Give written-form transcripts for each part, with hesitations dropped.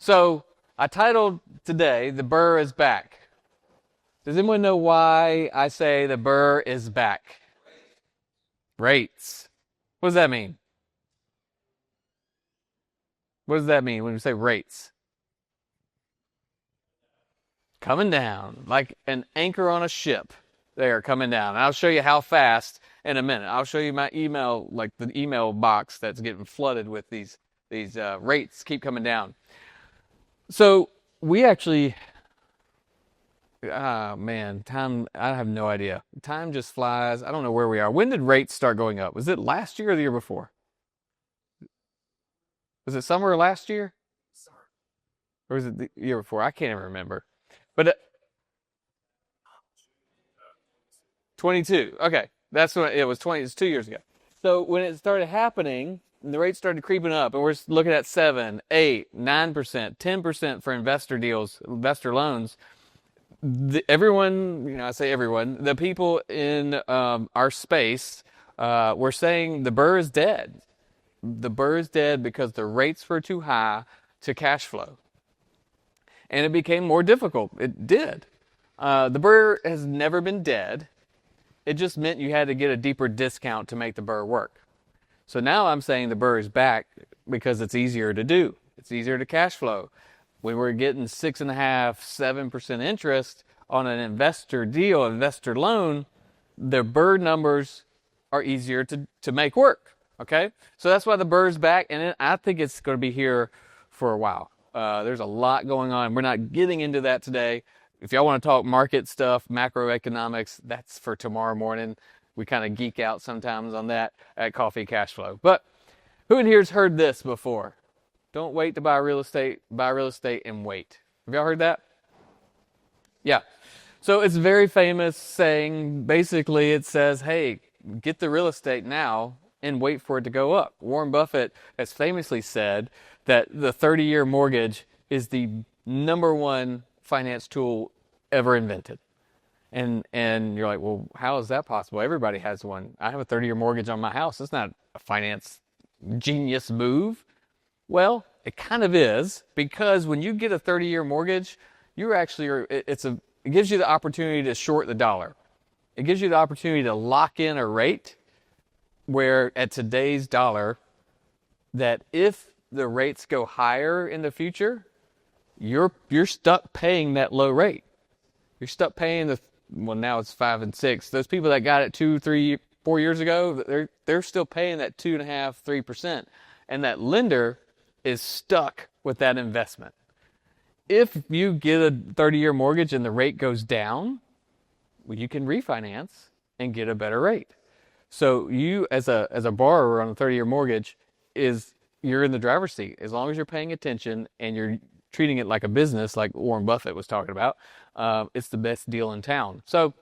So I titled today, The BRRRR is Back. Does anyone know why I say the BRRRR is back? Rates. What does that mean? What does that mean when you say rates? Coming down, like an anchor on a ship. They are coming down. And I'll show you how fast in a minute. I'll show you my email, like the email box that's getting flooded with these rates keep coming down. So we actually, man, time, I have no idea. Time just flies. I don't know where we are. When did rates start going up? Was it last year or the year before? Was it summer last year? Or was it the year before? I can't even remember. But 22. Okay. That's when it was 20. It's 2 years ago. So when it started happening, and the rates started creeping up, and we're looking at 7, 8, 9%, 10% for investor deals, investor loans. Everyone, I say everyone, the people in our space were saying the BRRRR is dead. The BRRRR is dead because the rates were too high to cash flow. And it became more difficult. It did. The BRRRR has never been dead. It just meant you had to get a deeper discount to make the BRRRR work. So now I'm saying the BRRRR is back because it's easier to do. It's easier to cash flow. When we're getting 6.5%, 7% interest on an investor deal, investor loan, the BRRRR numbers are easier to make work. Okay? So that's why the BRRRR is back, and I think it's going to be here for a while. There's a lot going on. We're not getting into that today. If y'all want to talk market stuff, macroeconomics, that's for tomorrow morning. We kind of geek out sometimes on that at Coffee Cash Flow. But who in here has heard this before? Don't wait to buy real estate and wait. Have y'all heard that? Yeah. So it's a very famous saying. Basically, it says, hey, get the real estate now and wait for it to go up. Warren Buffett has famously said that the 30-year mortgage is the number one finance tool ever invented. And you're like, well, how is that possible? Everybody has one. I have a 30-year mortgage on my house. It's not a finance genius move. Well, it kind of is, because when you get a 30-year mortgage, it gives you the opportunity to short the dollar. It gives you the opportunity to lock in a rate where at today's dollar, that if the rates go higher in the future, you're stuck paying that low rate. You're stuck paying now it's 5 and 6. Those people that got it 2, 3, 4 years ago, they're still paying that 2.5%, 3%, and that lender is stuck with that investment. If you get a 30-year mortgage and the rate goes down, well, you can refinance and get a better rate. So you, as a borrower on a 30-year mortgage, you're in the driver's seat. As long as you're paying attention and you're treating it like a business, like Warren Buffett was talking about, it's the best deal in town. So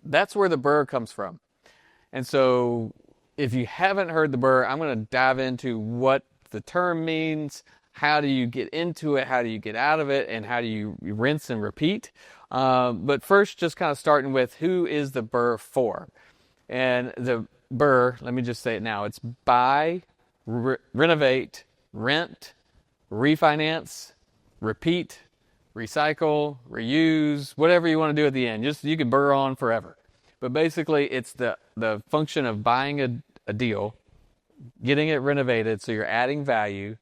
that's where the BRRRR comes from. And so if you haven't heard the BRRRR, I'm going to dive into what the term means, how do you get into it, how do you get out of it, and how do you rinse and repeat. But first, just kind of starting with, who is the BRRRR for? And the BRRRR, let me just say it now, it's buy, renovate, rent, refinance, repeat, recycle, reuse, whatever you want to do at the end. You can BRRRR on forever. But basically, it's the function of buying a deal, getting it renovated so you're adding value,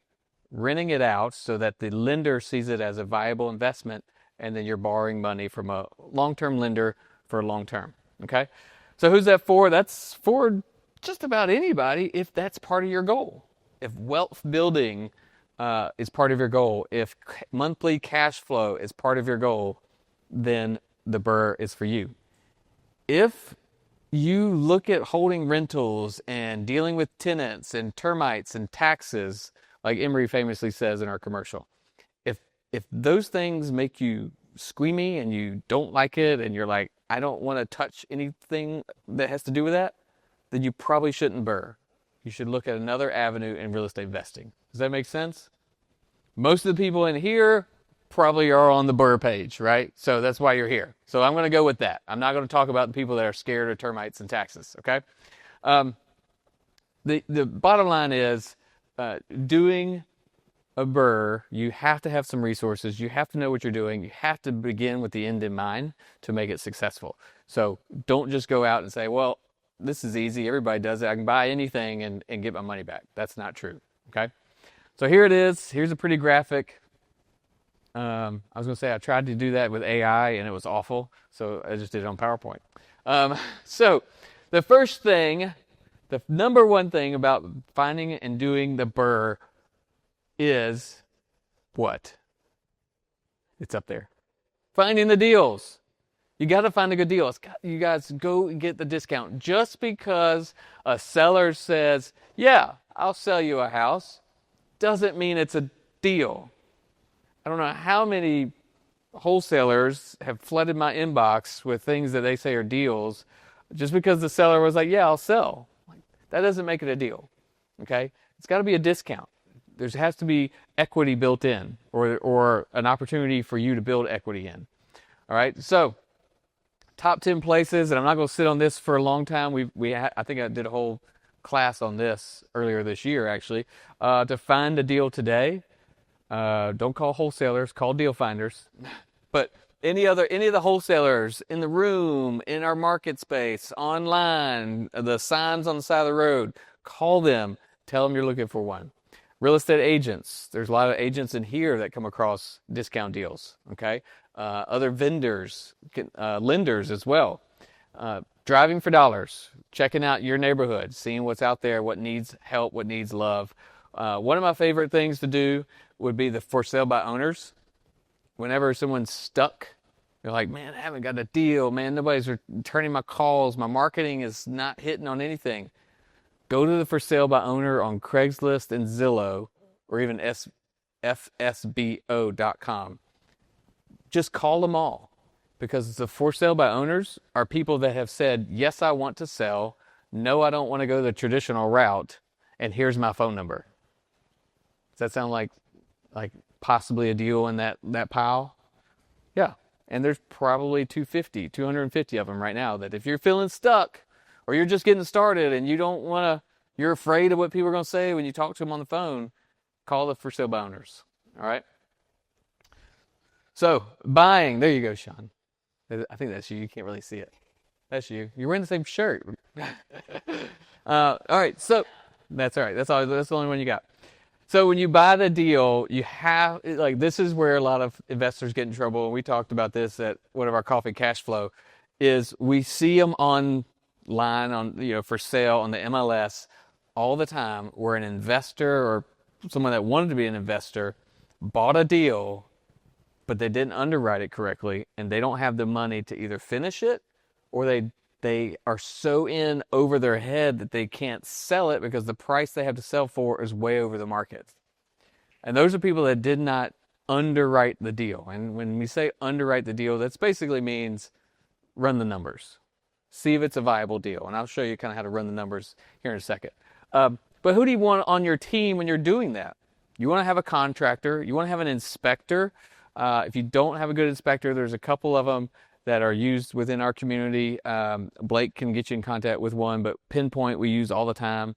renting it out so that the lender sees it as a viable investment, and then you're borrowing money from a long-term lender for long-term. Okay? So who's that for? That's for just about anybody if that's part of your goal. If wealth building is part of your goal, if monthly cash flow is part of your goal, then the BRRRR is for you. If you look at holding rentals and dealing with tenants and termites and taxes, like Emery famously says in our commercial, if those things make you squeamy and you don't like it and you're like, I don't want to touch anything that has to do with that, then you probably shouldn't BRRRR. You should look at another avenue in real estate investing. Does that make sense? Most of the people in here probably are on the BRRRR page, right? So that's why you're here. So I'm going to go with that. I'm not going to talk about the people that are scared of termites and taxes, okay? The bottom line is doing a BRRRR, you have to have some resources. You have to know what you're doing. You have to begin with the end in mind to make it successful. So don't just go out and say, well, this is easy. Everybody does it. I can buy anything and get my money back. That's not true. Okay. So here it is. Here's a pretty graphic. I was going to say I tried to do that with AI and it was awful. So I just did it on PowerPoint. So the first thing, the number one thing about finding and doing the BRRRR is what? It's up there. Finding the deals. You got to find a good deal. You guys go and get the discount. Just because a seller says, yeah, I'll sell you a house, doesn't mean it's a deal. I don't know how many wholesalers have flooded my inbox with things that they say are deals just because the seller was like, yeah, I'll sell. That doesn't make it a deal. Okay? It's got to be a discount. There has to be equity built in or an opportunity for you to build equity in. All right? So, top 10 places, and I'm not going to sit on this for a long time. I think I did a whole class on this earlier this year, actually, to find a deal today. Don't call wholesalers, call deal finders. But any of the wholesalers in the room, in our market space, online, the signs on the side of the road, call them, tell them you're looking for one. Real estate agents, there's a lot of agents in here that come across discount deals, okay? Other vendors, lenders as well. Driving for dollars, checking out your neighborhood, seeing what's out there, what needs help, what needs love. One of my favorite things to do would be the for sale by owners. Whenever someone's stuck, you're like, man, I haven't got a deal. Man, nobody's returning my calls. My marketing is not hitting on anything. Go to the for sale by owner on Craigslist and Zillow or even FSBO.com. Just call them all because the for sale by owners are people that have said, yes, I want to sell. No, I don't want to go the traditional route. And here's my phone number. Does that sound like possibly a deal in that pile? Yeah. And there's probably 250 of them right now that if you're feeling stuck or you're just getting started and you're afraid of what people are going to say when you talk to them on the phone, call the for sale by owners. All right. So buying, there you go, Sean. I think that's you. You can't really see it. That's you. You're wearing the same shirt. All right. So that's all right. That's the only one you got. So when you buy the deal, you have, this is where a lot of investors get in trouble. And we talked about this at one of our coffee cash flow, is we see them online for sale on the MLS all the time where an investor or someone that wanted to be an investor bought a deal, but they didn't underwrite it correctly and they don't have the money to either finish it or they are so in over their head that they can't sell it because the price they have to sell for is way over the market. And those are people that did not underwrite the deal. And when we say underwrite the deal, that basically means run the numbers. See if it's a viable deal. And I'll show you kind of how to run the numbers here in a second. But who do you want on your team when you're doing that? You want to have a contractor. You want to have an inspector. If you don't have a good inspector, there's a couple of them that are used within our community. Blake can get you in contact with one, but Pinpoint we use all the time.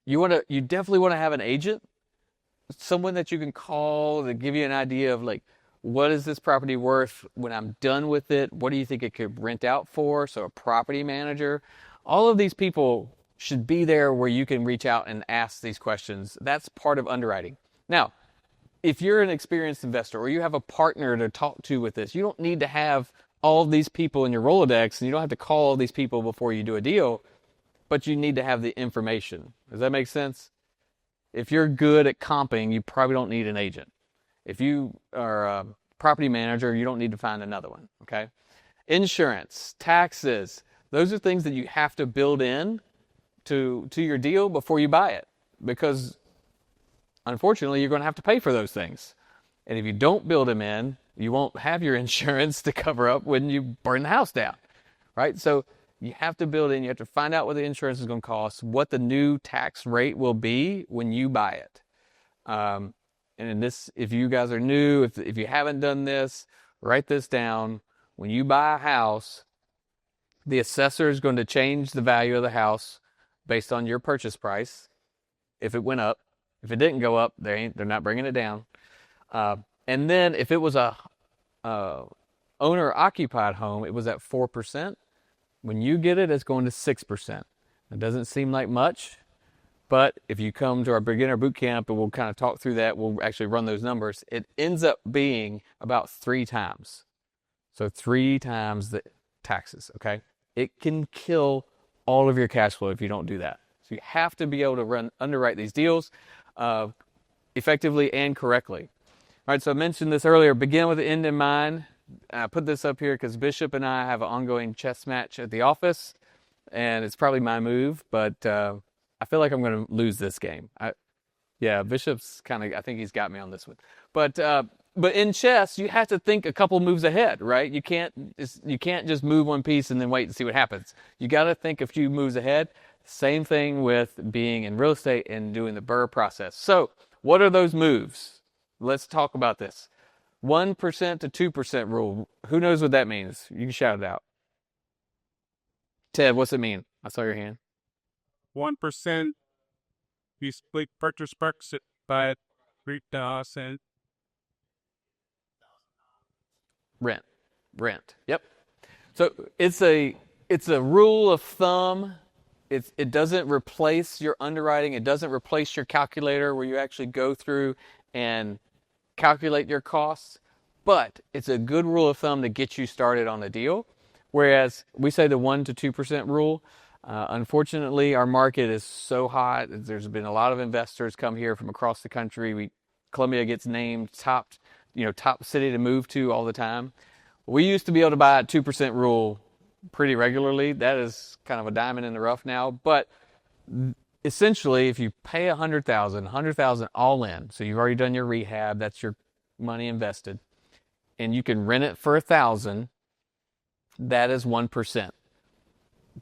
You definitely want to have an agent, someone that you can call to give you an idea of what is this property worth when I'm done with it? What do you think it could rent out for? So a property manager, all of these people should be there where you can reach out and ask these questions. That's part of underwriting. Now, if you're an experienced investor or you have a partner to talk to with this, you don't need to have all of these people in your Rolodex and you don't have to call all these people before you do a deal, but you need to have the information. Does that make sense? If you're good at comping, you probably don't need an agent. If you are a property manager, you don't need to find another one, okay? Insurance, taxes, those are things that you have to build in to your deal before you buy it because unfortunately, you're going to have to pay for those things. And if you don't build them in, you won't have your insurance to cover up when you burn the house down, right? So you have to build in. You have to find out what the insurance is going to cost, what the new tax rate will be when you buy it. And in this, if you guys are new, if you haven't done this, write this down. When you buy a house, the assessor is going to change the value of the house based on your purchase price if it went up. If it didn't go up, they're not bringing it down. And then if it was a owner occupied home, it was at 4%. When you get it, it's going to 6%. It doesn't seem like much, but if you come to our beginner boot camp and we'll kind of talk through that, we'll actually run those numbers. It ends up being about 3 times. So 3 times the taxes, okay? It can kill all of your cash flow if you don't do that. So you have to be able to underwrite these deals effectively and correctly. All right, so I mentioned this earlier, begin with the end in mind. I put this up here because Bishop and I have an ongoing chess match at the office, and it's probably my move, but I feel like I'm going to lose this game. Bishop's kind of, I think he's got me on this one. But in chess, you have to think a couple moves ahead, right? You can't just move one piece and then wait and see what happens. You got to think a few moves ahead. Same thing with being in real estate and doing the BRRRR process. So what are those moves? Let's talk about this. 1% to 2% rule. Who knows what that means? You can shout it out. Ted, what's it mean? I saw your hand. 1%, we split purchase price by 3,000. Rent. Yep. So it's a rule of thumb. It doesn't replace your underwriting. It doesn't replace your calculator where you actually go through and calculate your costs, but it's a good rule of thumb to get you started on a deal. Whereas we say the 1% to 2% rule, unfortunately, our market is so hot. There's been a lot of investors come here from across the country. Columbia gets named top city to move to all the time. We used to be able to buy a 2% rule pretty regularly. That is kind of a diamond in the rough now, but essentially, if you pay $100,000 all in, so you've already done your rehab, that's your money invested, and you can rent it for $1,000, that is 1%.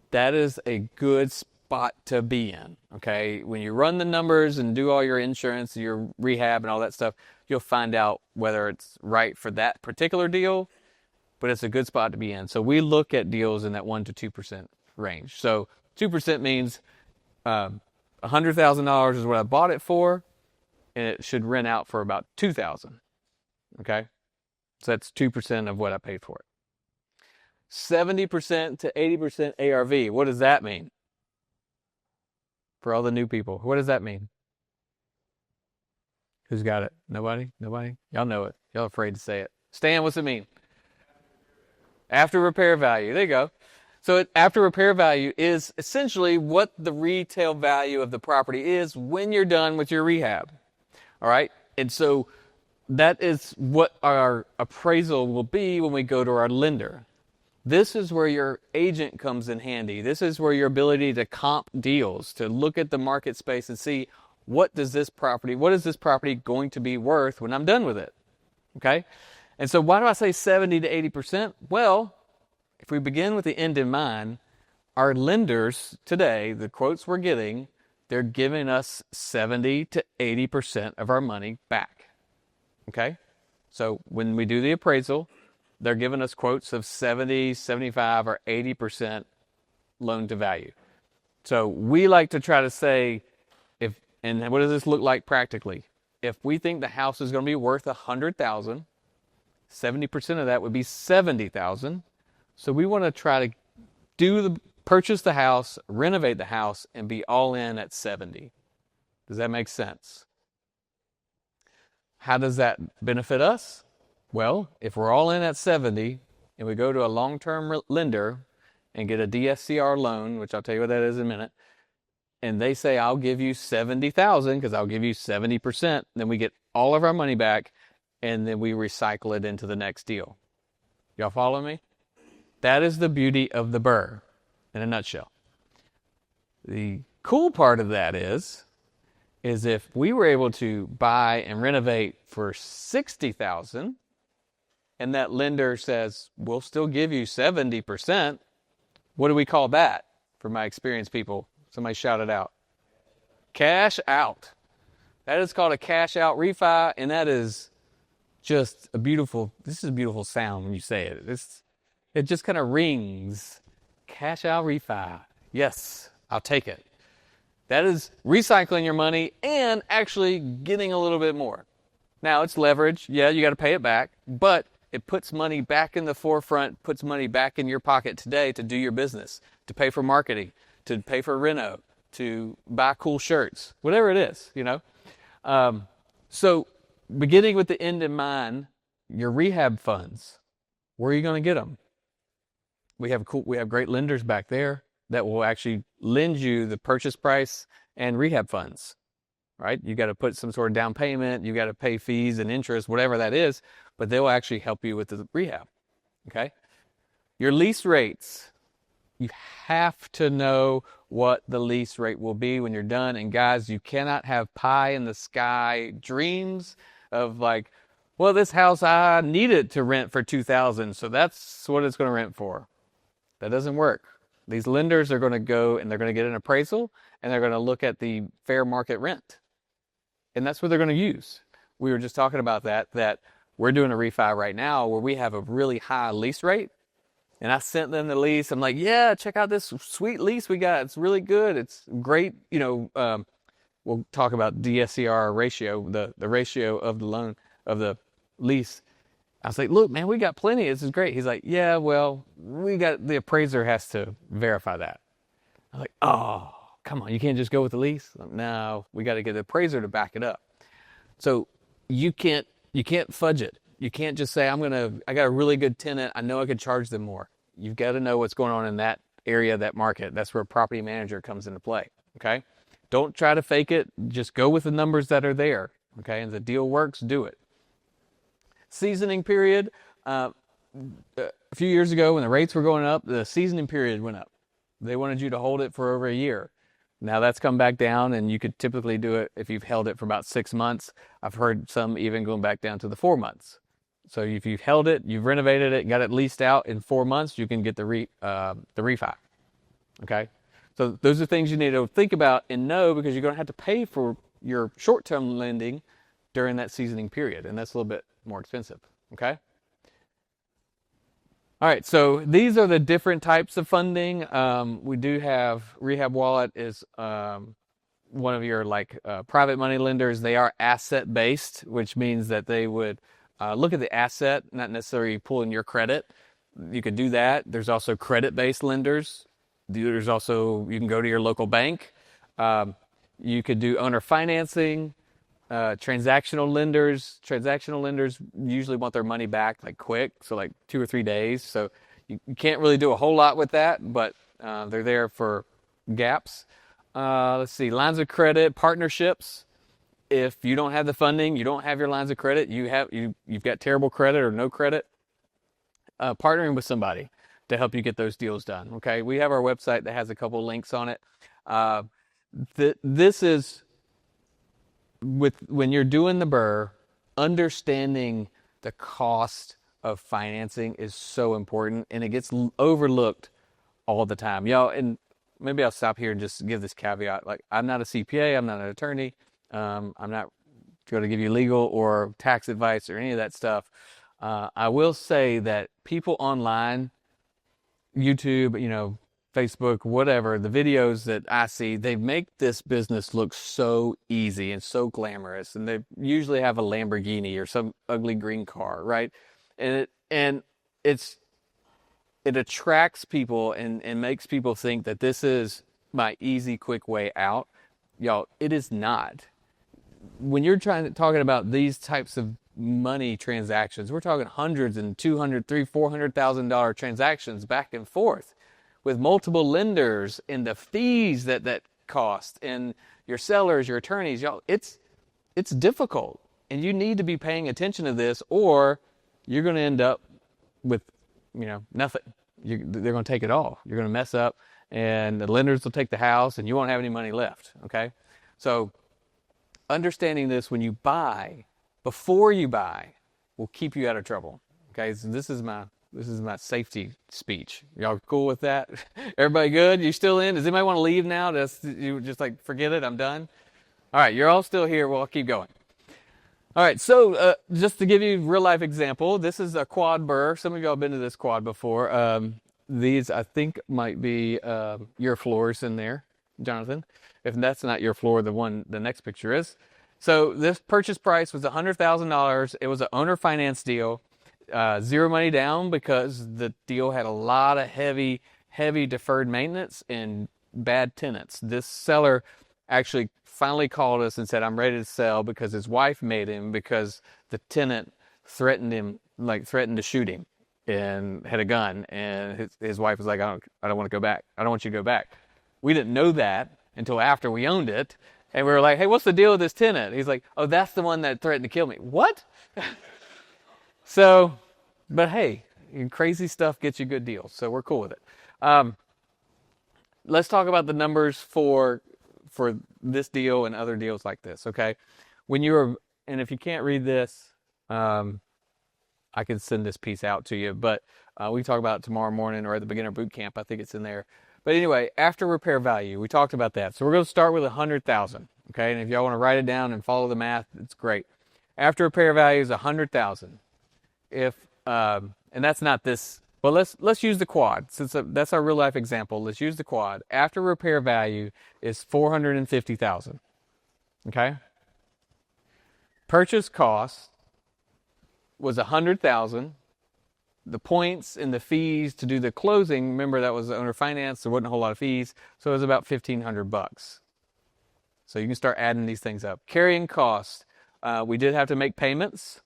That is a good spot to be in, okay? When you run the numbers and do all your insurance, your rehab and all that stuff, you'll find out whether it's right for that particular deal, but it's a good spot to be in. So we look at deals in that 1% to 2% range. So 2% means $100,000 is what I bought it for, and it should rent out for about $2,000. Okay, so that's 2% of what I paid for it. 70% to 80% ARV. What does that mean? For all the new people, what does that mean? Who's got it? Nobody? Y'all know it. Y'all afraid to say it. Stan, what's it mean? After repair value. There you go. So after repair value is essentially what the retail value of the property is when you're done with your rehab. All right? And so that is what our appraisal will be when we go to our lender. This is where your agent comes in handy. This is where your ability to comp deals, to look at the market space and see what is this property going to be worth when I'm done with it. Okay? And so why do I say 70 to 80%? Well, if we begin with the end in mind, our lenders today, the quotes we're getting, they're giving us 70 to 80% of our money back. Okay? So when we do the appraisal, they're giving us quotes of 70, 75, or 80% loan to value. So we like to try to say, and what does this look like practically? If we think the house is going to be worth $100,000, 70% of that would be $70,000. So we want to try to purchase the house, renovate the house, and be all in at 70. Does that make sense? How does that benefit us? Well, if we're all in at 70 and we go to a long-term lender and get a DSCR loan, which I'll tell you what that is in a minute, and they say, I'll give you $70,000 because I'll give you 70%, then we get all of our money back and then we recycle it into the next deal. Y'all follow me? That is the beauty of the BRRRR in a nutshell. The cool part of that is if we were able to buy and renovate for $60,000 and that lender says, we'll still give you 70%, what do we call that for my experienced people? Somebody shout it out. Cash out. That is called a cash out refi, and that is just this is a beautiful sound when you say it. It just kind of rings. Cash out refi. Yes, I'll take it. That is recycling your money and actually getting a little bit more. Now, it's leverage. Yeah, you got to pay it back, but it puts money back in the forefront, puts money back in your pocket today to do your business, to pay for marketing, to pay for reno, to buy cool shirts, whatever it is, you know. So beginning with the end in mind, your rehab funds, where are you going to get them? We have great lenders back there that will actually lend you the purchase price and rehab funds, right? You got to put some sort of down payment, you got to pay fees and interest, whatever that is, but they will actually help you with the rehab, okay? Your lease rates, you have to know what the lease rate will be when you're done. And guys, you cannot have pie in the sky dreams of like, well, this house I needed to rent for $2,000, so that's what it's going to rent for. That doesn't work. These lenders are going to go and they're going to get an appraisal and they're going to look at the fair market rent. And that's what they're going to use. We were just talking about that we're doing a refi right now where we have a really high lease rate. And I sent them the lease. I'm like, yeah, check out this sweet lease we got. It's really good. It's great. You know, we'll talk about DSCR ratio, the ratio of the loan, of the lease. I was like, look, man, we got plenty. This is great. He's like, yeah, well, the appraiser has to verify that. I was like, oh, come on. You can't just go with the lease. Like, no, we got to get the appraiser to back it up. So you can't fudge it. You can't just say, I got a really good tenant. I know I could charge them more. You've got to know what's going on in that area, that market. That's where a property manager comes into play. Okay. Don't try to fake it. Just go with the numbers that are there. Okay. And the deal works, do it. Seasoning period. A few years ago when the rates were going up, the seasoning period went up. They wanted you to hold it for over a year. Now that's come back down, and you could typically do it if you've held it for about 6 months. I've heard some even going back down to the 4 months. So if you've held it, you've renovated it, got it leased out in 4 months, you can get the refi. Okay? So those are things you need to think about and know, because you're going to have to pay for your short-term lending during that seasoning period, and that's a little bit more expensive. Okay? All right, so these are the different types of funding. We do have Rehab Wallet is one of your private money lenders. They are asset based, which means that they would look at the asset, not necessarily pulling your credit. You could do that. There's also credit based lenders. There's also, you can go to your local bank. You could do owner financing. Transactional lenders usually want their money back like quick, so like 2 or 3 days. So you can't really do a whole lot with that, but they're there for gaps. Let's see, lines of credit, partnerships. If you don't have the funding, you don't have your lines of credit, you've got terrible credit or no credit, partnering with somebody to help you get those deals done. Okay, we have our website that has a couple links on it. This is when you're doing the BRRRR, understanding the cost of financing is so important, and it gets overlooked all the time. Y'all, and maybe I'll stop here and just give this caveat. Like, I'm not a CPA, I'm not an attorney, I'm not going to give you legal or tax advice or any of that stuff. I will say that people online, YouTube, Facebook, whatever, the videos that I see, they make this business look so easy and so glamorous. And they usually have a Lamborghini or some ugly green car, right? And it attracts people and makes people think that this is my easy, quick way out. Y'all, it is not. When you're talking about these types of money transactions, we're talking hundreds and $200,000, $300,000, $400,000 transactions back and forth, with multiple lenders and the fees that cost, and your sellers, your attorneys. Y'all, it's difficult, and you need to be paying attention to this, or you're going to end up with nothing. They're going to take it all. You're going to mess up, and the lenders will take the house, and you won't have any money left. Okay, so understanding this before you buy will keep you out of trouble. Okay, so this is my safety speech. Y'all cool with that? Everybody good? You still in? Does anybody want to leave now? You just forget it, I'm done? All right, you're all still here. Well, I'll keep going. All right, so just to give you a real life example, this is a quad BRRRR. Some of y'all have been to this quad before. These, I think, might be your floors in there. Jonathan. If that's not your floor, the next picture is. So this purchase price was $100,000. It was an owner finance deal, zero money down because the deal had a lot of heavy deferred maintenance and bad tenants. This seller actually finally called us and said, "I'm ready to sell," because his wife made him because the tenant threatened him, like threatened to shoot him, and had a gun. And his wife was like, I don't want to go back. I don't want you to go back." We didn't know that until after we owned it. And we were like, "Hey, what's the deal with this tenant?" He's like, "Oh, that's the one that threatened to kill me." What? So, but hey, crazy stuff gets you good deals. So we're cool with it. Let's talk about the numbers for this deal and other deals like this, okay? And if you can't read this, I can send this piece out to you, but we can talk about it tomorrow morning or at the beginner boot camp. I think it's in there. But anyway, after repair value, we talked about that. So we're going to start with 100,000, okay? And if y'all want to write it down and follow the math, it's great. After repair value is 100,000. And that's not this. Well, let's use the quad since that's our real life example. Let's use the quad. After repair value is 450,000. Okay? Purchase cost was 100,000. The points and the fees to do the closing, remember that was owner finance, there wasn't a whole lot of fees, so it was about $1,500. So you can start adding these things up. Carrying cost, we did have to make payments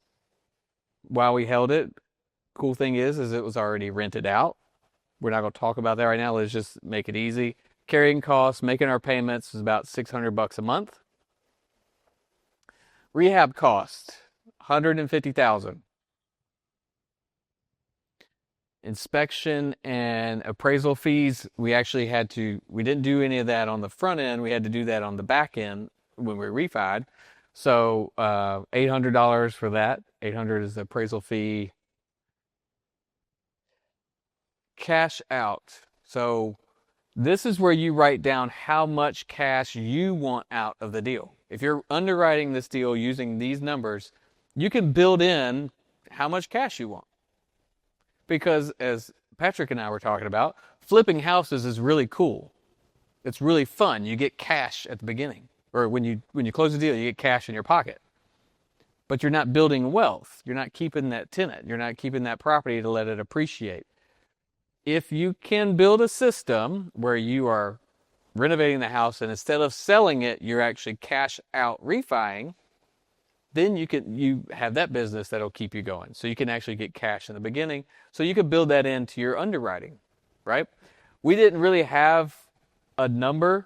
while we held it. Cool thing is it was already rented out. We're not going to talk about that right now. Let's just make it easy. Carrying costs, making our payments was about $600 a month. Rehab cost, $150,000. Inspection and appraisal fees, we didn't do any of that on the front end. We had to do that on the back end when we refied. So $800 for that. $800 is the appraisal fee. Cash out. So this is where you write down how much cash you want out of the deal. If you're underwriting this deal using these numbers, you can build in how much cash you want. Because as Patrick and I were talking about, flipping houses is really cool. It's really fun. You get cash at the beginning. Or when you close the deal, you get cash in your pocket. But you're not building wealth. You're not keeping that tenant. You're not keeping that property to let it appreciate. If you can build a system where you are renovating the house and instead of selling it, you're actually cash out refining, then you have that business that'll keep you going. So you can actually get cash in the beginning. So you can build that into your underwriting, right? We didn't really have a number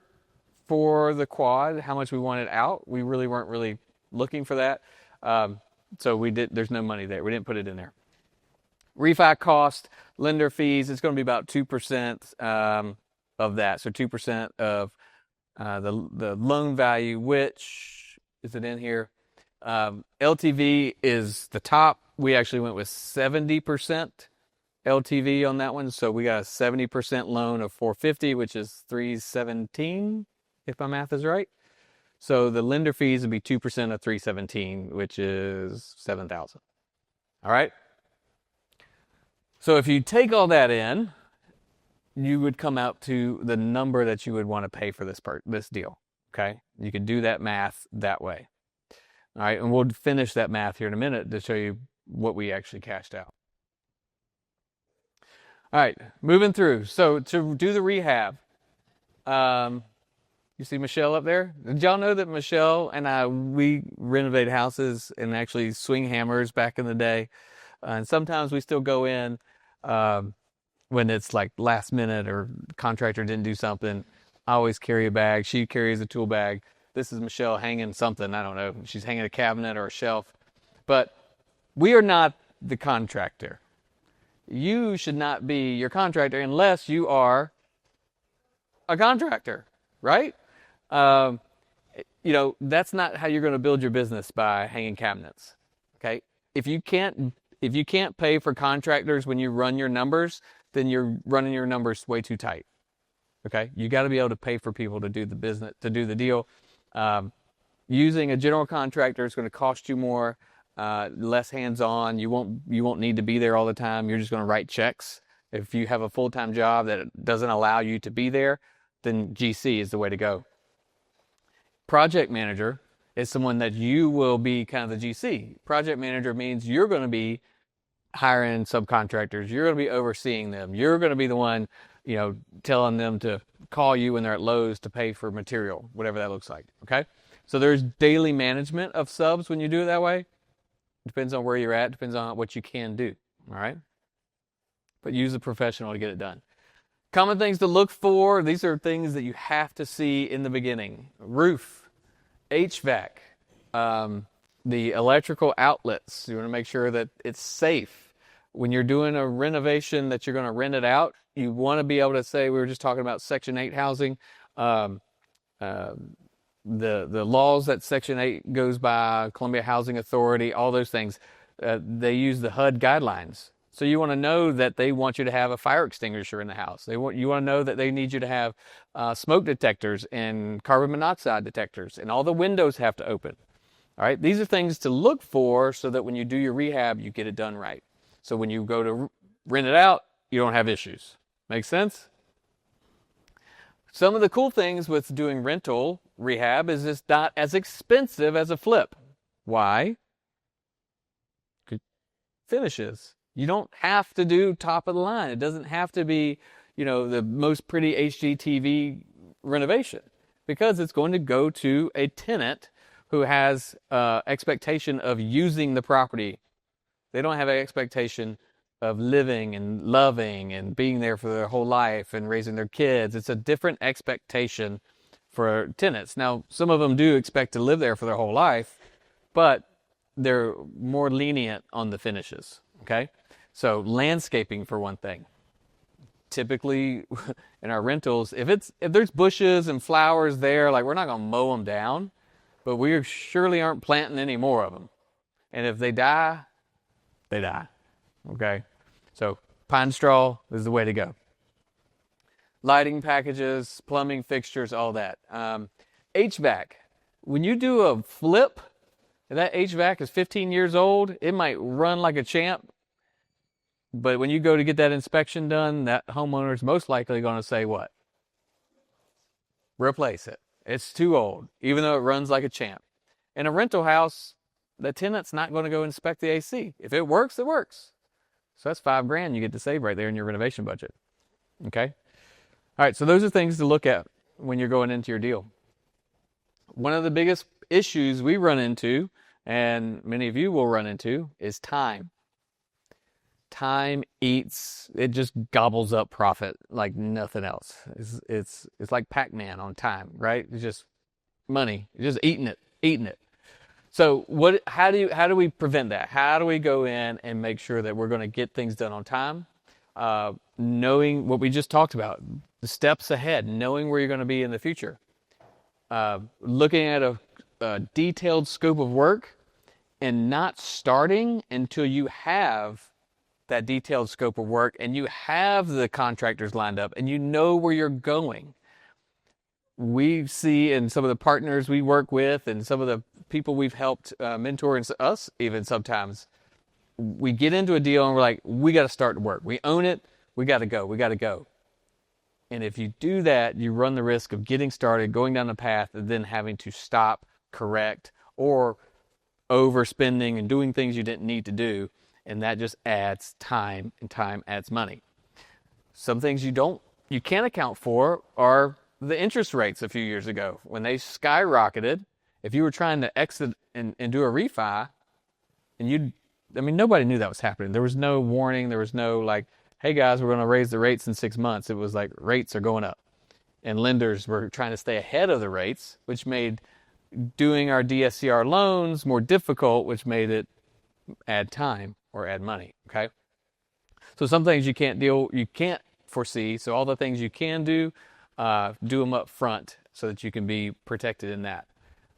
for the quad, how much we wanted out. We really weren't really looking for that. So there's no money there. We didn't put it in there. Refi cost, lender fees, it's going to be about 2% of that. So 2% of the loan value, which, is it in here? LTV is the top. We actually went with 70% LTV on that one. So we got a 70% loan of 450, which is 317, if my math is right. So the lender fees would be 2% of 317, which is 7,000. All right. So if you take all that in, you would come out to the number that you would want to pay for this deal. Okay. You can do that math that way. All right, and we'll finish that math here in a minute to show you what we actually cashed out. All right, moving through. So to do the rehab, you see Michelle up there? Did y'all know that Michelle and we renovated houses and actually swing hammers back in the day? And sometimes we still go in when it's like last minute or contractor didn't do something. I always carry a bag. She carries a tool bag. This is Michelle hanging something. I don't know. She's hanging a cabinet or a shelf. But we are not the contractor. You should not be your contractor unless you are a contractor, right? That's not how you're going to build your business, by hanging cabinets. Okay? If you can't pay for contractors when you run your numbers, then you're running your numbers way too tight. Okay? You got to be able to pay for people to do the business, to do the deal. Using a general contractor is going to cost you more, less hands-on. You won't need to be there all the time. You're just going to write checks. If you have a full-time job that doesn't allow you to be there, then GC is the way to go. Project manager is someone that you will be kind of the GC. Project manager means you're going to be hiring subcontractors. You're going to be overseeing them. You're going to be the one, telling them to call you when they're at Lowe's to pay for material, whatever that looks like. Okay. So there's daily management of subs when you do it that way. Depends on where you're at. Depends on what you can do. All right. But use a professional to get it done. Common things to look for. These are things that you have to see in the beginning. Roof, HVAC, the electrical outlets. You want to make sure that it's safe. When you're doing a renovation that you're going to rent it out, you want to be able to say, we were just talking about Section 8 housing, the laws that Section 8 goes by, Columbia Housing Authority, all those things, they use the HUD guidelines. So you want to know that they want you to have a fire extinguisher in the house. You want to know that they need you to have smoke detectors and carbon monoxide detectors, and all the windows have to open. All right, these are things to look for so that when you do your rehab, you get it done right. So when you go to rent it out, you don't have issues. Make sense? Some of the cool things with doing rental rehab is it's not as expensive as a flip. Why? Good finishes. You don't have to do top of the line. It doesn't have to be, the most pretty HGTV renovation, because it's going to go to a tenant who has expectation of using the property. They don't have an expectation of living and loving and being there for their whole life and raising their kids. It's a different expectation for tenants. Now, some of them do expect to live there for their whole life, but they're more lenient on the finishes, okay? So landscaping, for one thing. Typically in our rentals, if there's bushes and flowers there, like, we're not going to mow them down, but we surely aren't planting any more of them. And if they die, they die. Okay? So pine straw is the way to go. Lighting packages, plumbing fixtures, all that. HVAC. When you do a flip, and that HVAC is 15 years old, it might run like a champ. But when you go to get that inspection done, that homeowner is most likely going to say what? Replace it. It's too old, even though it runs like a champ. In a rental house, the tenant's not going to go inspect the AC. If it works, it works. So that's $5,000 you get to save right there in your renovation budget. Okay? All right, so those are things to look at when you're going into your deal. One of the biggest issues we run into, and many of you will run into, is time. Time eats, it just gobbles up profit like nothing else. It's like Pac-Man on time, right? It's just money. It's just eating it. So how do we prevent that? How do we go in and make sure that we're going to get things done on time? Knowing what we just talked about, the steps ahead, knowing where you're going to be in the future. Looking at a detailed scope of work and not starting until you have that detailed scope of work and you have the contractors lined up and you know where you're going. We see in some of the partners we work with and some of the people we've helped mentor, and us even sometimes, we get into a deal and we're like, we got to start to work. We own it. We got to go. And if you do that, you run the risk of getting started, going down the path, and then having to stop, correct, or overspending and doing things you didn't need to do. And that just adds time, and time adds money. Some things you can't account for are the interest rates a few years ago. When they skyrocketed, if you were trying to exit and do a refi, and nobody knew that was happening. There was no warning. There was no like, hey guys, we're going to raise the rates in 6 months. It was like, rates are going up. And lenders were trying to stay ahead of the rates, which made doing our DSCR loans more difficult, which made it add time or add money, okay? So some things you can't foresee. So all the things you can do them up front so that you can be protected in that.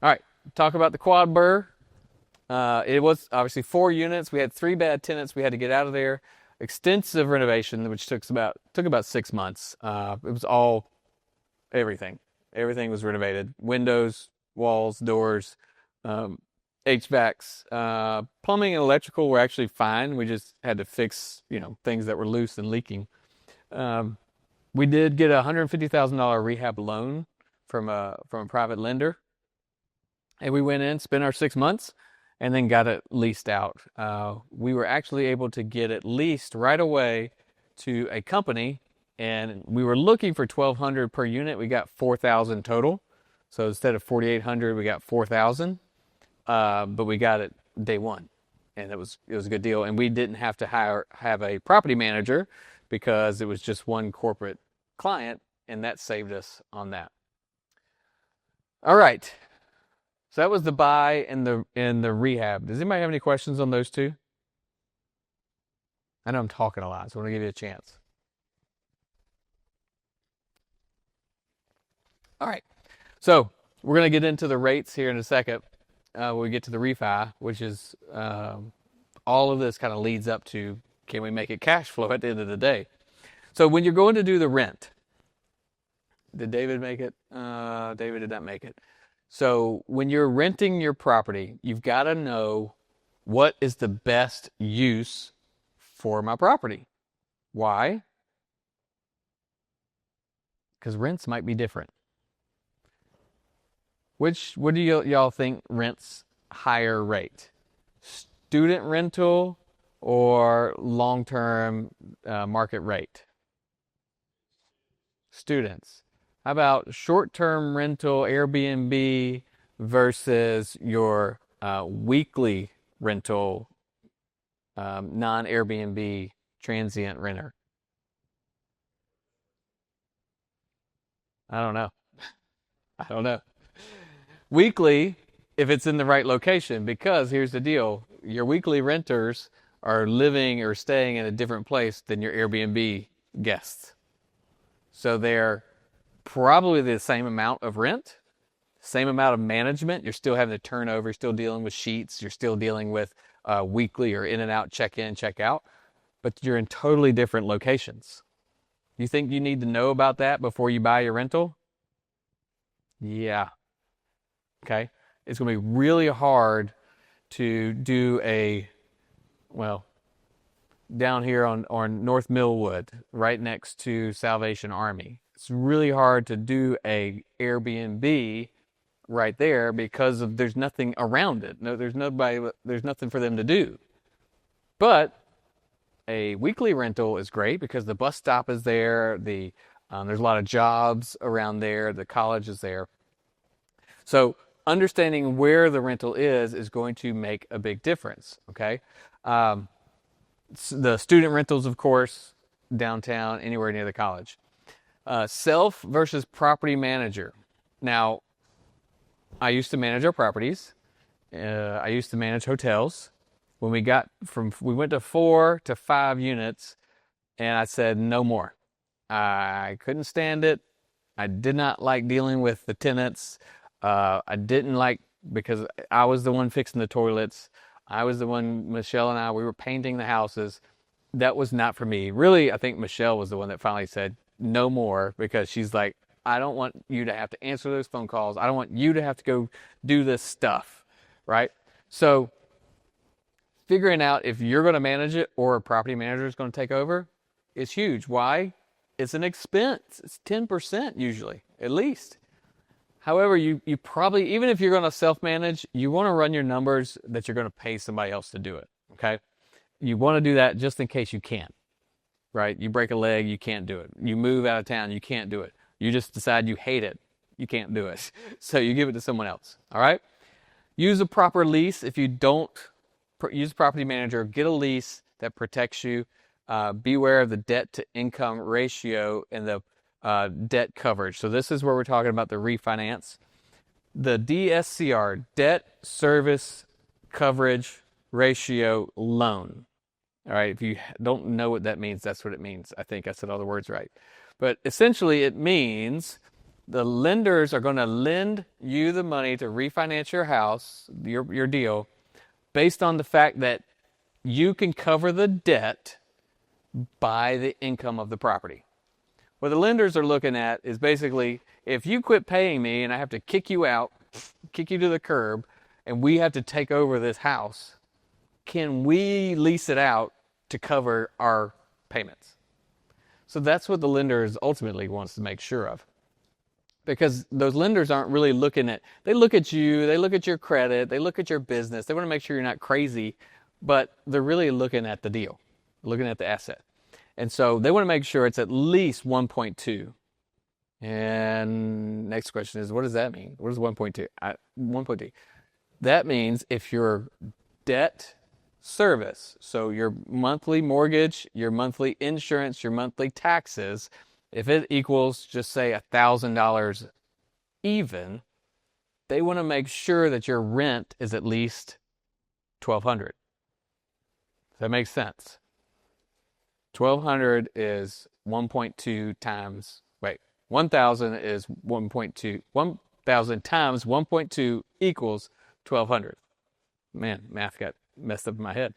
All right, talk about the quad BRRRR. It was obviously 4 units. We had 3 bad tenants. We had to get out of there. Extensive renovation, which took about 6 months. It was all everything. Everything was renovated. Windows, walls, doors, HVACs, plumbing and electrical were actually fine. We just had to fix, things that were loose and leaking. We did get a $150,000 rehab loan from a private lender, and we went in, spent our 6 months, and then got it leased out. We were actually able to get it leased right away to a company, and we were looking for 1,200 per unit. We got 4,000 total. So instead of 4,800, we got 4,000. But we got it day one, and it was a good deal. And we didn't have to have a property manager because it was just one corporate client, and that saved us on that. All right. So that was the buy and the rehab. Does anybody have any questions on those two? I know I'm talking a lot, so I want to give you a chance. All right. So we're going to get into the rates here in a second when we get to the refi, which is all of this kind of leads up to, can we make it cash flow at the end of the day? So when you're going to do the rent, did David make it? David did not make it. So when you're renting your property, you've got to know what is the best use for my property. Why? Because rents might be different. What do y'all think rents higher rate? Student rental or long-term market rate? Students. How about short-term rental Airbnb versus your weekly rental non-Airbnb transient renter? I don't know. I don't know. Weekly, if it's in the right location, because here's the deal. Your weekly renters are living or staying in a different place than your Airbnb guests. So they're probably the same amount of rent, same amount of management. You're still having to turn over, you're still dealing with sheets, you're still dealing with weekly or in and out, check in, check out, but you're in totally different locations. You think you need to know about that before you buy your rental? Yeah. Okay. It's going to be really hard to do down here on North Millwood, right next to Salvation Army. It's really hard to do a Airbnb right there because there's nothing around it. No, there's nothing for them to do. But a weekly rental is great because the bus stop is there. There's a lot of jobs around there. The college is there. So understanding where the rental is going to make a big difference. Okay. The student rentals, of course, downtown, anywhere near the college. Self versus property manager. Now, I used to manage our properties. I used to manage hotels. When we went to 4 to 5 units, and I said no more. I couldn't stand it. I did not like dealing with the tenants. I didn't like, because I was the one fixing the toilets. I was the one, Michelle and I, we were painting the houses. That was not for me. Really, I think Michelle was the one that finally said no more, because she's like, I don't want you to have to answer those phone calls. I don't want you to have to go do this stuff, right? So figuring out if you're going to manage it or a property manager is going to take over is huge. Why? It's an expense. It's 10% usually, at least. However, you probably, even if you're going to self-manage, you want to run your numbers that you're going to pay somebody else to do it, okay? You want to do that just in case you can't, right? You break a leg, you can't do it. You move out of town, you can't do it. You just decide you hate it, you can't do it. So you give it to someone else, all right? Use a proper lease. If you don't use a property manager, get a lease that protects you. Beware of the debt-to-income ratio and the debt coverage. So this is where we're talking about the refinance. The DSCR, debt service coverage ratio loan. All right, if you don't know what that means, that's what it means. I think I said all the words right. But essentially it means the lenders are going to lend you the money to refinance your house, your deal, based on the fact that you can cover the debt by the income of the property. What the lenders are looking at is basically, if you quit paying me and I have to kick you out, kick you to the curb, and we have to take over this house, can we lease it out to cover our payments? So that's what the lenders ultimately wants to make sure of. Because those lenders aren't really looking at, they look at you, they look at your credit, they look at your business, they want to make sure you're not crazy, but they're really looking at the deal, looking at the asset. And so they want to make sure it's at least 1.2. And next question is, what does that mean? What is 1.2? 1.2. That means if your debt service, so your monthly mortgage, your monthly insurance, your monthly taxes, if it equals just say $1,000 even, they want to make sure that your rent is at least $1,200. Does that make sense? 1,200 is 1.2 times, wait, 1,000 is 1.2, 1,000 times 1.2 equals 1,200. Man, math got messed up in my head.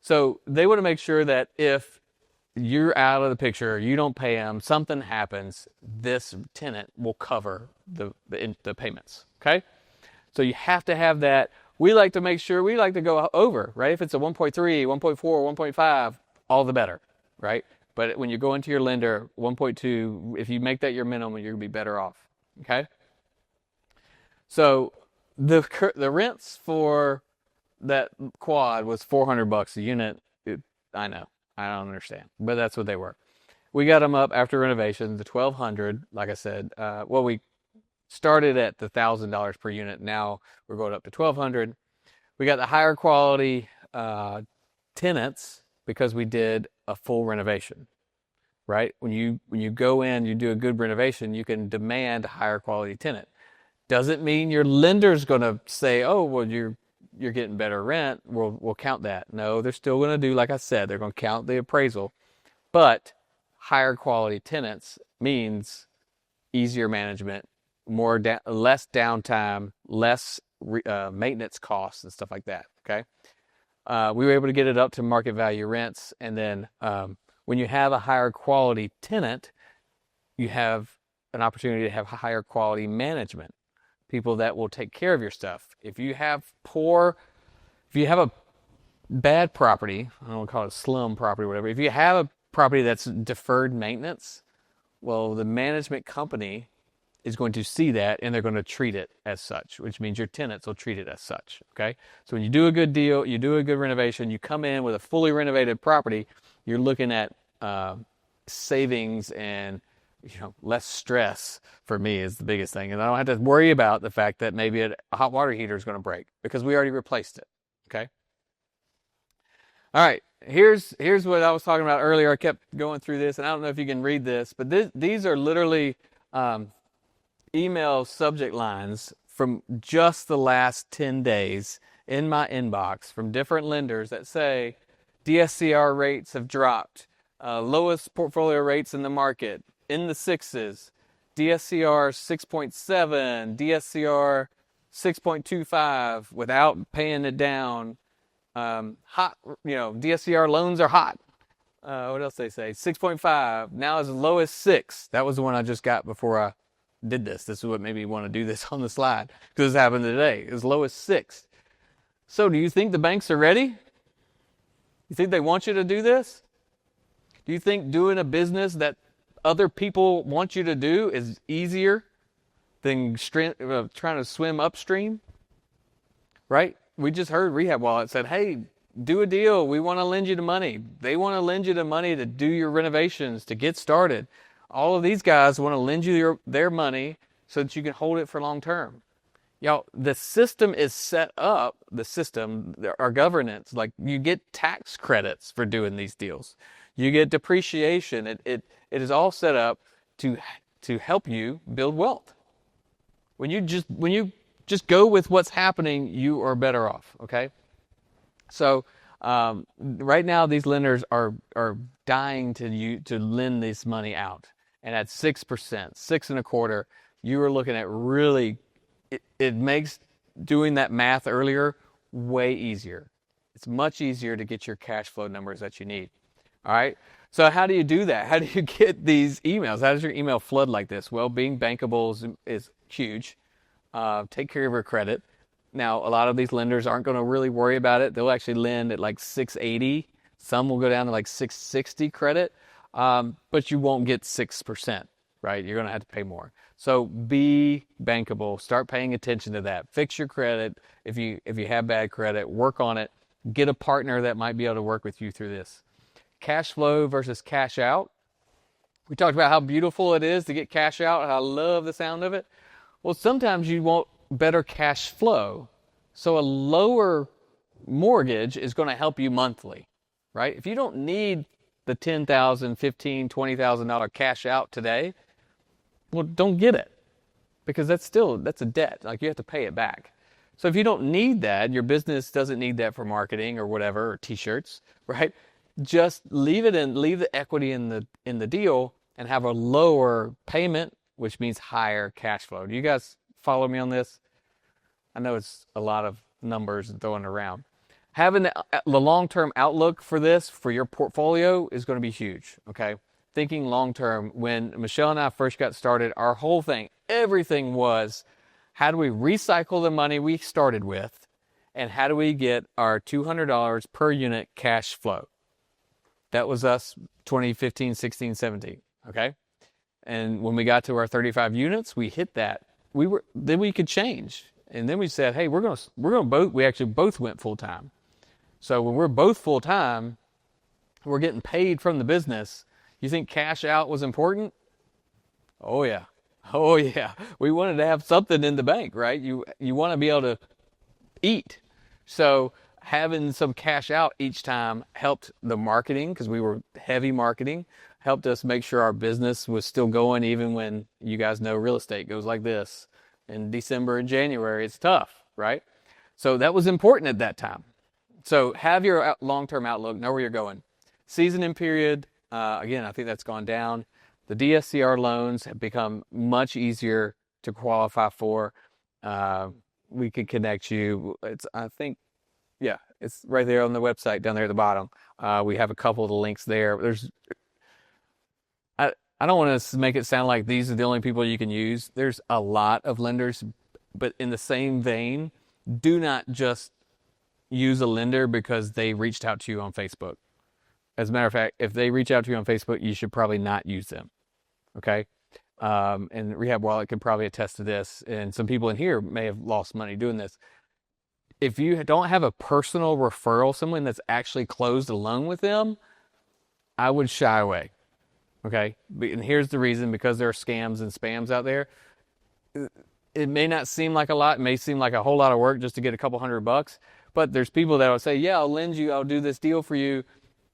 So they want to make sure that if you're out of the picture, you don't pay them, something happens, this tenant will cover the payments, okay? So you have to have that. We like to make sure, we like to go over, right? If it's a 1.3, 1.4, 1.5, all the better, right? But when you go into your lender, 1.2, if you make that your minimum, you're going to be better off, okay? So the rents for that quad was $400 a unit. I know. I don't understand, but that's what they were. We got them up after renovation, the 1,200. Like I said, we started at the $1,000 per unit. Now we're going up to 1,200. We got the higher quality tenants because we did a full renovation, right? When you go in, you do a good renovation, you can demand a higher quality tenant. Doesn't mean your lender's going to say, "Oh, well, you're getting better rent, we'll count that." No, they're still going to do, like I said, they're going to count the appraisal. But higher quality tenants means easier management, less downtime, less maintenance costs and stuff like that, okay? We were able to get it up to market value rents. And then when you have a higher quality tenant, you have an opportunity to have higher quality management. People that will take care of your stuff. If you have a bad property, I don't want to call it a slum property or whatever, if you have a property that's deferred maintenance, well, the management company is going to see that and they're going to treat it as such, which means your tenants will treat it as such, okay? So when you do a good deal, you do a good renovation, you come in with a fully renovated property, you're looking at savings and less stress for me is the biggest thing. And I don't have to worry about the fact that maybe a hot water heater is going to break because we already replaced it. Okay. All right. Here's what I was talking about earlier. I kept going through this, and I don't know if you can read this, but these are literally email subject lines from just the last 10 days in my inbox from different lenders that say DSCR rates have dropped, lowest portfolio rates in the market, in the sixes, DSCR 6.7, DSCR 6.25 without paying it down. Hot, DSCR loans are hot. What else they say? 6.5, now as low as 6. That was the one I just got before I did this. This is what made me want to do this on the slide because this happened today. As low as 6. So do you think the banks are ready? You think they want you to do this? Do you think doing a business that other people want you to do is easier than trying to swim upstream? Right? We just heard Rehab Wallet said, hey, do a deal. We want to lend you the money. They want to lend you the money to do your renovations, to get started. All of these guys want to lend you their money so that you can hold it for long term. Y'all, the system is set up, our governance, like you get tax credits for doing these deals. You get depreciation. It is all set up to help you build wealth. When you just go with what's happening, you are better off, okay? So right now these lenders are dying to lend this money out. And at 6%, 6.25%, you are looking at really, it makes doing that math earlier way easier. It's much easier to get your cash flow numbers that you need. All right. So how do you do that? How do you get these emails? How does your email flood like this? Well, being bankable is huge. Take care of your credit. Now, a lot of these lenders aren't going to really worry about it. They'll actually lend at like 680. Some will go down to like 660 credit. but you won't get 6%, right? You're going to have to pay more. So be bankable. Start paying attention to that. Fix your credit. If you have bad credit, work on it. Get a partner that might be able to work with you through this. Cash flow versus cash out. We talked about how beautiful it is to get cash out. I love the sound of it. Well, sometimes you want better cash flow. So a lower mortgage is going to help you monthly, right? If you don't need the $10,000, $15,000, $20,000 cash out today, well, don't get it, because that's a debt. Like, you have to pay it back. So if you don't need that, your business doesn't need that for marketing or whatever, or t-shirts, right? Just leave the equity in the deal and have a lower payment, which means higher cash flow. Do you guys follow me on this? I know it's a lot of numbers throwing around. Having the long-term outlook for this, for your portfolio, is going to be huge, okay? Thinking long-term. When Michelle and I first got started, our whole thing, everything was, how do we recycle the money we started with, and how do we get our $200 per unit cash flow? That was us 2015, 16, 17, okay? And when we got to our 35 units, we hit that. Then we could change. And then we said, hey, we actually both went full-time. So when we're both full-time, we're getting paid from the business. You think cash out was important? Oh yeah. Oh yeah. We wanted to have something in the bank, right? You want to be able to eat. So having some cash out each time helped the marketing, because we were heavy marketing, helped us make sure our business was still going, even when, you guys know, real estate goes like this. In December and January, it's tough, right? So that was important at that time. So have your long-term outlook, know where you're going. Seasoning period, again, I think that's gone down. The DSCR loans have become much easier to qualify for. We could connect you. It's right there on the website down there at the bottom. We have a couple of the links there. I don't want to make it sound like these are the only people you can use. There's a lot of lenders, but in the same vein, do not just use a lender because they reached out to you on Facebook. As a matter of fact, if they reach out to you on Facebook, you should probably not use them. Okay? And Rehab Wallet can probably attest to this, and some people in here may have lost money doing this. If you don't have a personal referral, someone that's actually closed a loan with them, I would shy away. Okay? And here's the reason: because there are scams and spams out there. It may not seem like a lot. It may seem like a whole lot of work just to get a couple $100. But there's people that will say, yeah, I'll do this deal for you,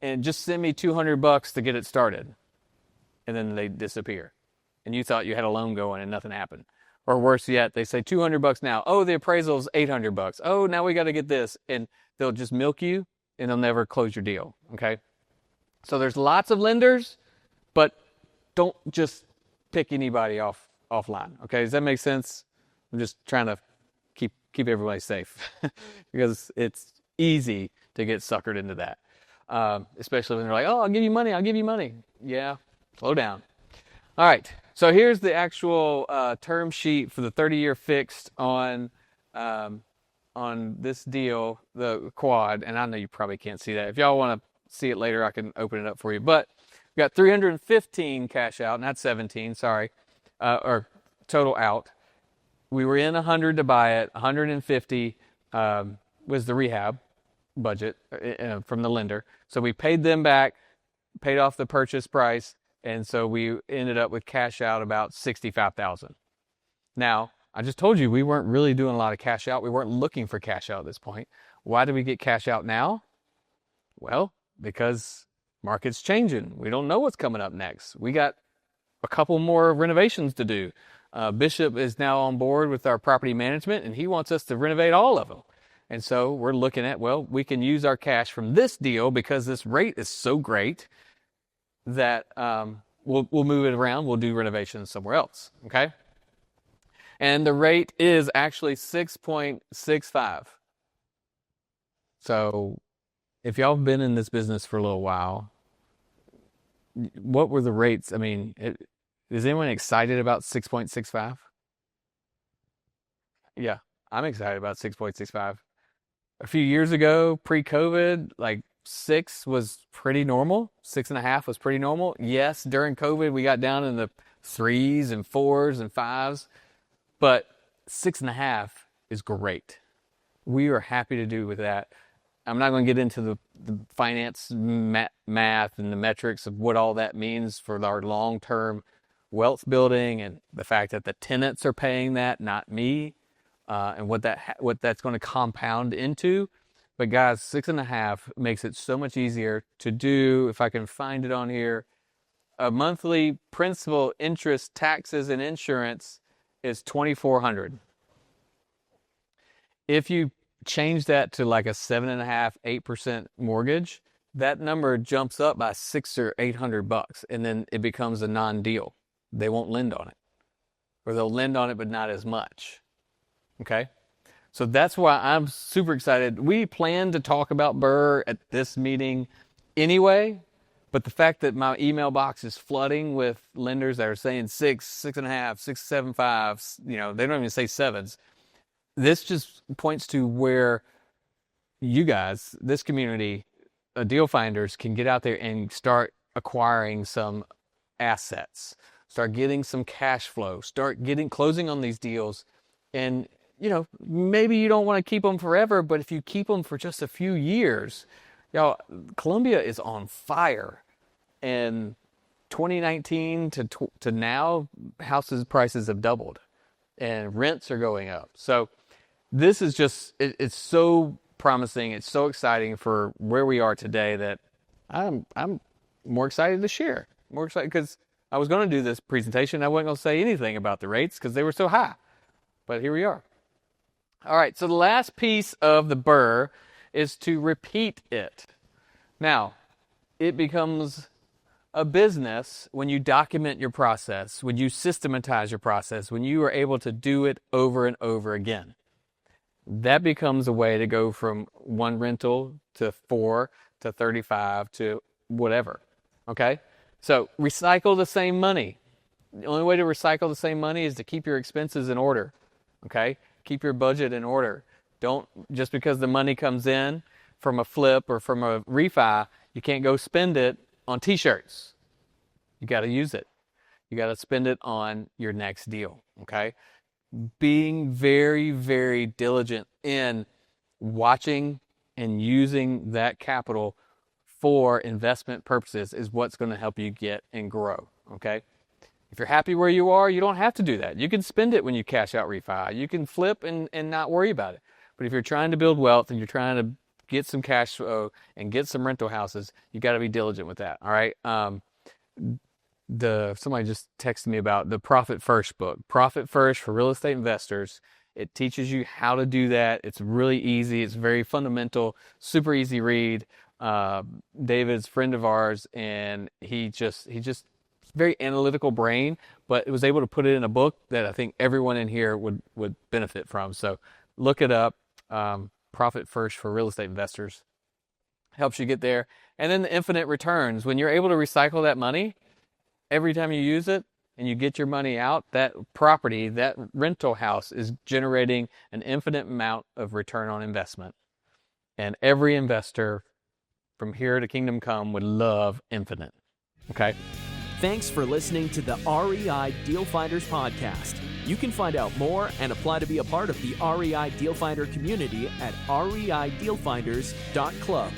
and just send me $200 to get it started. And then they disappear. And you thought you had a loan going and nothing happened. Or worse yet, they say $200 now. Oh, the appraisal's $800. Oh, now we got to get this. And they'll just milk you, and they'll never close your deal. Okay? So there's lots of lenders, but don't just pick anybody offline. Okay? Does that make sense? I'm just trying to keep everybody safe because it's easy to get suckered into that. Especially when they're like, oh, I'll give you money. Yeah, slow down. All right, so here's the actual term sheet for the 30-year fixed on this deal, the quad. And I know you probably can't see that. If y'all want to see it later, I can open it up for you. But we got 315 cash out, not 17, sorry, or total out. We were in 100 to buy it. 150 was the rehab budget from the lender. So we paid them back, paid off the purchase price, and so we ended up with cash out about $65,000. Now, I just told you we weren't really doing a lot of cash out. We weren't looking for cash out at this point. Why did we get cash out now? Well, because market's changing. We don't know what's coming up next. We got a couple more renovations to do. Bishop is now on board with our property management, and he wants us to renovate all of them. And so we're looking at, well, we can use our cash from this deal because this rate is so great that we'll move it around. We'll do renovations somewhere else, okay? And the rate is actually 6.65. So if y'all have been in this business for a little while, what were the rates? I mean, is anyone excited about 6.65? Yeah, I'm excited about 6.65. A few years ago, pre-COVID, like 6 was pretty normal. 6.5 was pretty normal. Yes, during COVID, we got down in the 3s and 4s and 5s, but 6.5 is great. We are happy to do with that. I'm not going to get into the finance math and the metrics of what all that means for our long-term wealth building and the fact that the tenants are paying that, not me, and what that's going to compound into. But guys, 6.5 makes it so much easier to do. If I can find it on here, a monthly principal, interest, taxes, and insurance is $2,400. If you change that to like a 7.5, 8% mortgage, that number jumps up by $600 or $800, and then it becomes a non-deal. They won't lend on it, or they'll lend on it, but not as much. Okay, so that's why I'm super excited. We plan to talk about BRRRR at this meeting anyway, but the fact that my email box is flooding with lenders that are saying 6, 6.5, 6.75, they don't even say 7s. This just points to where you guys, this community, deal finders, can get out there and start acquiring some assets, start getting some cash flow, start closing on these deals. And, maybe you don't want to keep them forever, but if you keep them for just a few years, y'all, Columbia is on fire. And 2019 to now, houses prices have doubled and rents are going up. So this is just, it's so promising. It's so exciting for where we are today that I'm more excited to share. More excited because I was going to do this presentation. I wasn't going to say anything about the rates because they were so high. But here we are. All right, so the last piece of the BRRRR is to repeat it. Now, it becomes a business when you document your process, when you systematize your process, when you are able to do it over and over again. That becomes a way to go from 1 rental to 4 to 35 to whatever. Okay? So recycle the same money. The only way to recycle the same money is to keep your expenses in order. Okay? Keep your budget in order. Don't, just because the money comes in from a flip or from a refi, you can't go spend it on t-shirts. You got to use it. You got to spend it on your next deal. Okay? Being very, very diligent in watching and using that capital for investment purposes is what's going to help you get and grow. Okay? If you're happy where you are, you don't have to do that. You can spend it when you cash out refi. You can flip and not worry about it. But if you're trying to build wealth and you're trying to get some cash flow and get some rental houses, you got to be diligent with that. All right. Somebody just texted me about the Profit First book, Profit First for Real Estate Investors. It teaches you how to do that. It's really easy. It's very fundamental, super easy read. David's a friend of ours, and he just very analytical brain, but it was able to put it in a book that I think everyone in here would benefit from. So look it up. Profit First for Real Estate Investors helps you get there. And then the infinite returns. When you're able to recycle that money, every time you use it and you get your money out, that property, that rental house is generating an infinite amount of return on investment. And every investor from here to kingdom come would love infinite. Okay? Thanks for listening to the REI Deal Finders podcast. You can find out more and apply to be a part of the REI Deal Finder community at reidealfinders.club.